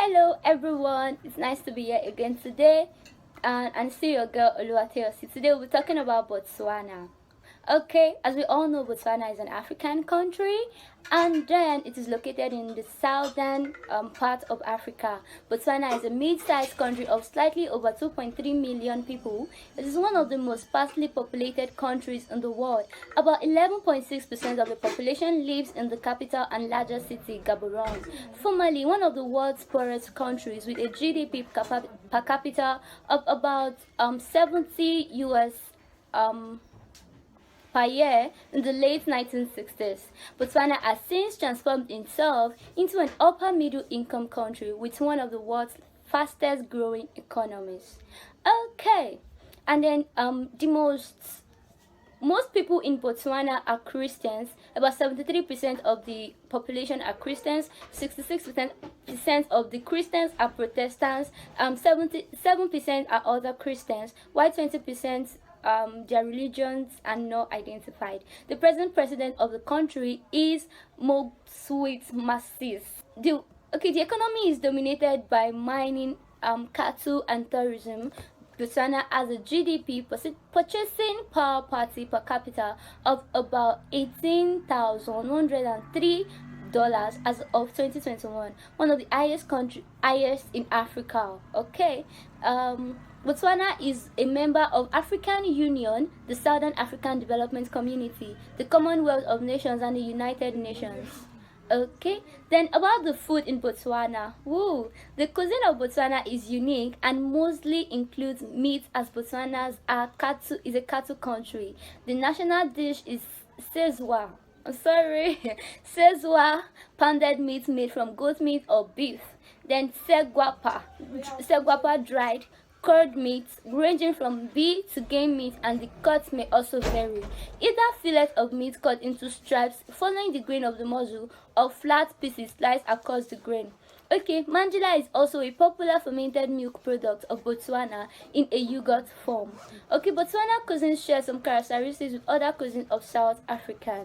Hello everyone, it's nice to be here again today, and see your girl Oluwateosi. Today we'll be talking about Botswana. Okay, as we all know, Botswana is an African country, and then it is located in the southern part of Africa. Botswana is a mid-sized country of slightly over 2.3 million people. It is one of the most sparsely populated countries in the world. About 11.6% of the population lives in the capital and largest city, Gaborone. Formerly one of the world's poorest countries, with a GDP per capita of about 70 US per year in the late 1960s. Botswana has since transformed itself into an upper middle income country with one of the world's fastest growing economies. Okay, and then most people in Botswana are Christians. About 73% of the population are Christians. 66% of the Christians are Protestants. 77% are other Christians, while 20% their religions are not identified. The present president of the country is Moswit Massis. The economy is dominated by mining, cattle, and tourism. Botswana has a GDP purchasing power parity per capita of about $18,103 as of 2021, one of the highest in Africa. Okay. Botswana is a member of African Union, the Southern African Development Community, the Commonwealth of Nations, and the United Nations. Okay, then about the food in Botswana. Woo! The cuisine of Botswana is unique and mostly includes meat, as Botswana is a cattle country. The national dish is sezwa. Sezwa, pounded meat made from goat meat or beef. Then segwapa dried curd meat ranging from beef to game meat, and the cuts may also vary. Either fillet of meat cut into stripes following the grain of the muzzle, or flat pieces sliced across the grain. Okay, Manjila is also a popular fermented milk product of Botswana in a yogurt form. Okay, Botswana cuisine shares some characteristics with other cuisines of South Africa.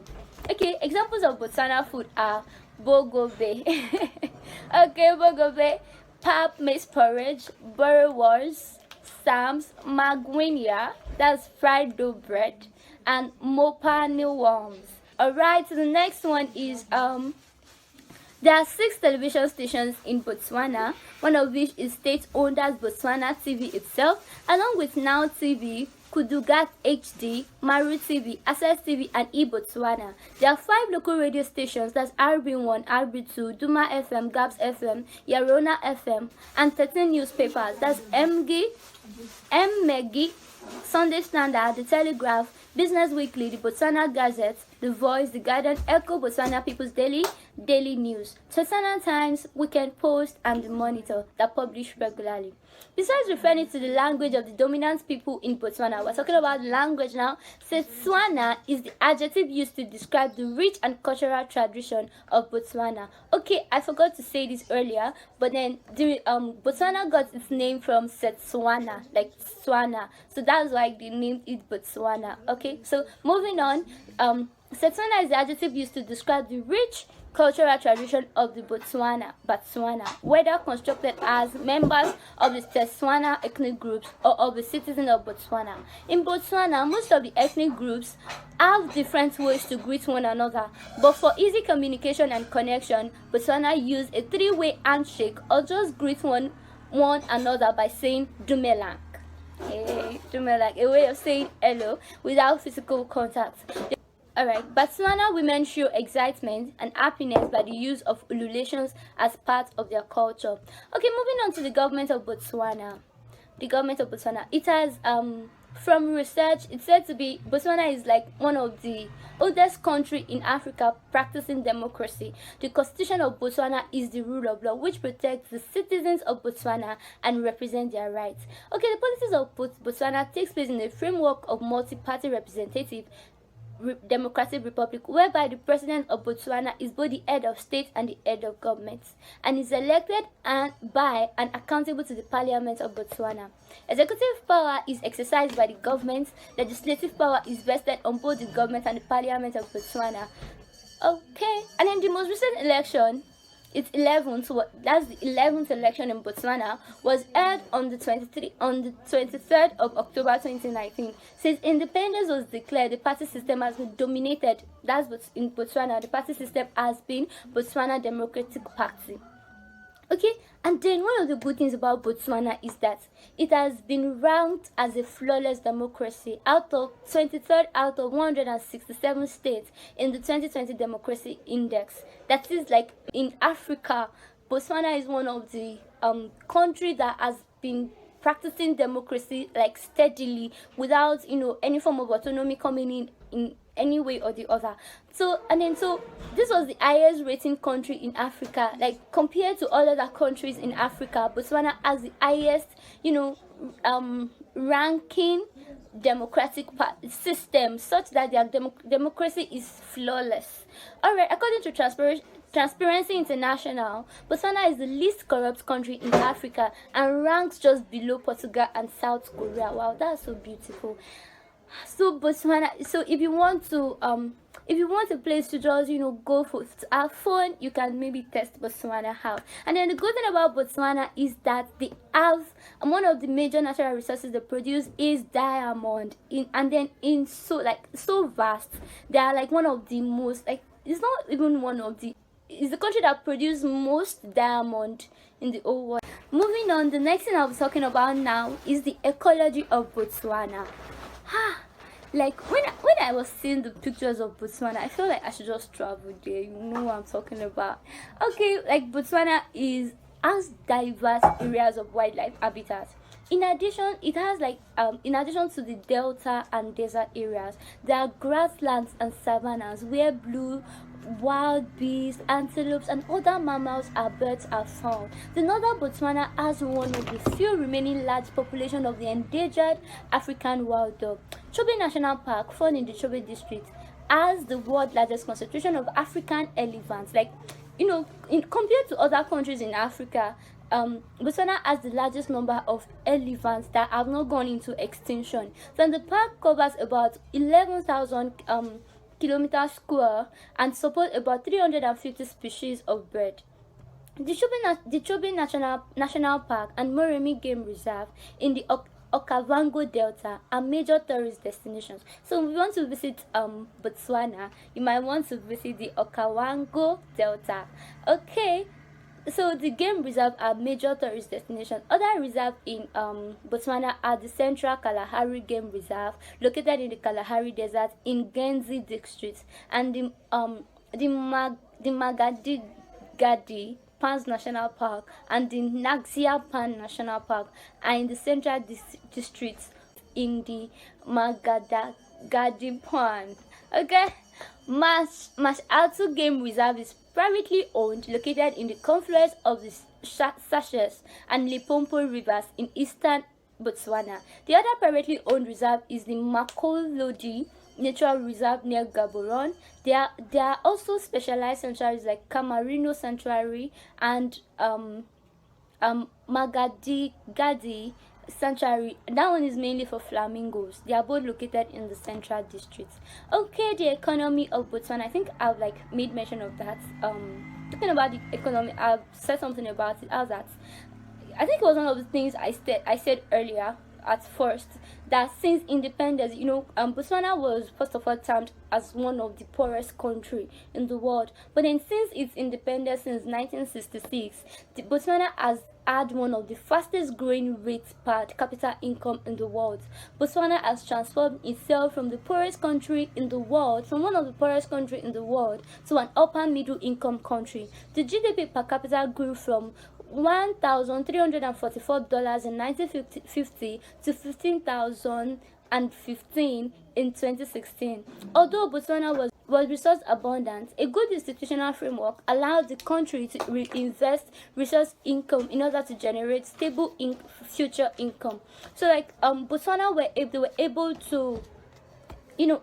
Okay, examples of Botswana food are bogobe. Okay, bogobe, pap maize porridge, burrawars, sams, magwinia, that's fried dough bread, and mopane worms. Alright, so the next one is there are 6 television stations in Botswana, one of which is state-owned as Botswana TV itself, along with Now TV, Kudugat HD, Maru TV, Access TV, and eBotswana. There are 5 local radio stations, that's RB1, RB2, Duma FM, Gabs FM, Yarona FM, and 13 newspapers, that's Megi, Sunday Standard, The Telegraph, Business Weekly, The Botswana Gazette, The Voice, The Guardian, Echo, Botswana People's Daily, Daily News, Botswana Times, Weekend Post, and The Monitor that publish regularly. Besides referring to the language of the dominant people in Botswana, we're talking about language now. Setswana is the adjective used to describe the rich and cultural tradition of Botswana. Okay, I forgot to say this earlier, but then Botswana got its name from Setswana, like Swana. So that's why they named it Botswana. Okay, so moving on, Setswana is the adjective used to describe the rich cultural tradition of the Botswana, whether constructed as members of the Setswana ethnic groups or of the citizens of Botswana. In Botswana, most of the ethnic groups have different ways to greet one another, but for easy communication and connection, Botswana use a 3-way handshake or just greet one another by saying dumelank. Hey, dumelank, a way of saying hello without physical contact. Alright, Botswana women show excitement and happiness by the use of ululations as part of their culture. Okay, moving on to the government of Botswana. It has, from research, it's said to be, Botswana is like one of the oldest country in Africa practicing democracy. The constitution of Botswana is the rule of law, which protects the citizens of Botswana and represents their rights. Okay, the policies of Botswana takes place in a framework of multi-party representative democratic republic, whereby the president of Botswana is both the head of state and the head of government, and is elected by and accountable to the parliament of Botswana. Executive power is exercised by the government. Legislative power is vested on both the government and the parliament of Botswana. Okay, and in the most recent election, its 11th, that's the 11th election in Botswana, was held on the 23rd of October 2019. Since independence was declared, the party system has been dominated. That's what in Botswana, the party system has been Botswana Democratic Party. Okay, and then one of the good things about Botswana is that it has been ranked as a flawless democracy out of 23rd out of 167 states in the 2020 Democracy Index. That is, like, in Africa, Botswana is one of the country that has been practicing democracy like steadily without any form of autonomy coming in any way or the other. So this was the highest rating country in Africa, like compared to all other countries in Africa. Botswana has the highest ranking democratic system, such that their democracy is flawless. All right, according to Transparency International, Botswana is the least corrupt country in Africa and ranks just below Portugal and South Korea. Wow, that's so beautiful. So Botswana, so if you want a place to just go for to have fun, you can maybe test Botswana out. And then the good thing about Botswana is that they have one of the major natural resources they produce is diamond. So vast, they are like one of the most, like, it's not even one of the, it's the country that produces most diamond in the whole world. Moving on, the next thing I'll be talking about now is the ecology of Botswana. Like when I was seeing the pictures of Botswana, I felt like I should just travel there. You know what I'm talking about. Okay, like Botswana has diverse areas of wildlife habitats. In addition, it has in addition to the delta and desert areas, there are grasslands and savannas where blue wild beasts, antelopes, and other mammals and birds are found. The northern Botswana has one of the few remaining large population of the endangered African wild dog. Chobe National Park, found in the Chobe district, has the world's largest concentration of African elephants. Like, compared to other countries in Africa, Botswana has the largest number of elephants that have not gone into extinction. So the park covers about 11,000 kilometers square and support about 350 species of bird. The Chobe National Park and Moremi Game Reserve in the Okavango Delta are major tourist destinations. So if you want to visit Botswana, you might want to visit the Okavango Delta. Okay. So the game reserve are major tourist destinations. Other reserves in Botswana are the Central Kalahari Game Reserve, located in the Kalahari Desert in Genzi district, and the Magadi Pans National Park and the Naxia Pan National Park are in the Central district in the Magadi Pan. Okay. Mashaltu Game Reserve is privately owned, located in the confluence of the Sachets and Limpopo rivers in eastern Botswana. The other privately owned reserve is the Makolodi Natural Reserve near Gaborone. There are also specialized sanctuaries like Camarino Sanctuary and Magadi Sanctuary. That one is mainly for flamingos. They are both located in the central district. Okay, the economy of Botswana. I think I've made mention of that. Talking about the economy, I've said something about it. How's that? I think it was one of the things I said earlier at first, that since independence, Botswana was first of all termed as one of the poorest country in the world. But then since its independence since 1966, Botswana has had one of the fastest growing rates per capita income in the world. Botswana has transformed itself from one of the poorest country in the world to an upper middle income country. The GDP per capita grew from $1,344 in 1950 to $15,015 in 2016. Although Botswana was resource abundant, a good institutional framework allowed the country to reinvest resource income in order to generate stable future income. So Botswana were able to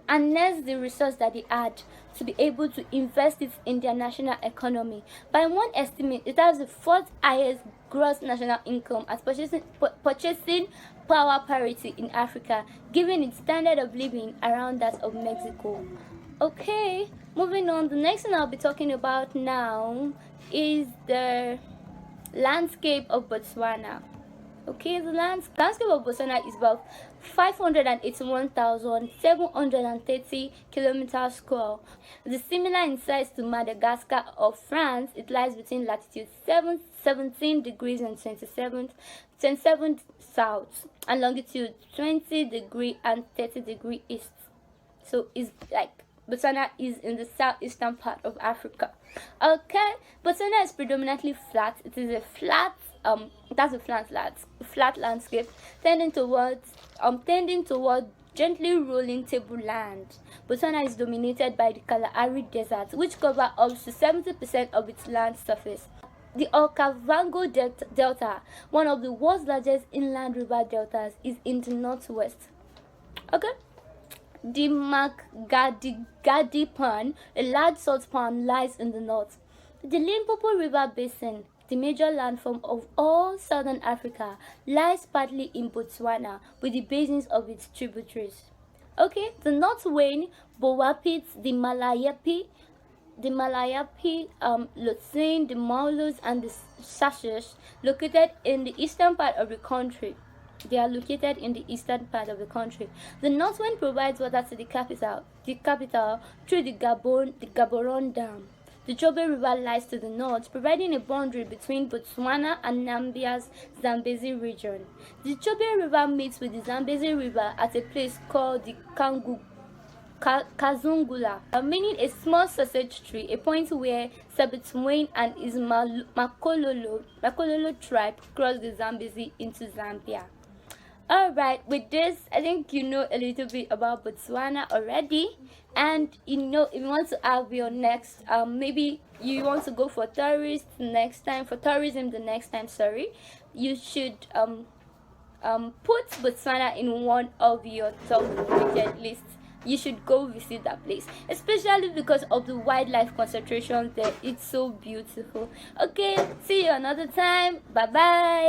harness the resource that they had to be able to invest it in their national economy. By one estimate, it has the fourth highest gross national income as purchasing power parity in Africa, given its standard of living around that of Mexico. Okay, Moving on, the next thing I'll be talking about now is the landscape of Botswana. Okay, the landscape of Botswana is about 581,730 kilometers square. It is similar in size to Madagascar of France. It lies between latitude 17 degrees and 27 south, and longitude 20 degree and 30 degree east. So it's like Botswana is in the southeastern part of Africa. Okay, Botswana is predominantly flat. It is a flat landscape tending toward gently rolling tableland. Botswana is dominated by the Kalahari Desert, which cover up to 70% of its land surface. The Okavango Delta, one of the world's largest inland river deltas, is in the northwest. Okay. The Makgadikgadi Pan, a large salt pan, lies in the north. The Limpopo River Basin, the major landform of all southern Africa, lies partly in Botswana with the basins of its tributaries. Okay, the North Wayne, Bowapit, the Malayapi, Lutsen, the Maulus, and the Sashes, located in the eastern part of the country. They are located in the eastern part of the country. The North Wind provides water to the capital through the Gaborone Dam. The Chobe River lies to the north, providing a boundary between Botswana and Namibia's Zambezi region. The Chobe River meets with the Zambezi River at a place called the Kazungula, meaning a small sausage tree, a point where Sabitswain and his Makololo tribe crossed the Zambezi into Zambia. Alright, with this, I think you know a little bit about Botswana already. And if you want to have your next, maybe you want to go for tourism the next time, you should put Botswana in one of your top rated lists. You should go visit that place, especially because of the wildlife concentration there. It's so beautiful. Okay, see you another time. Bye bye.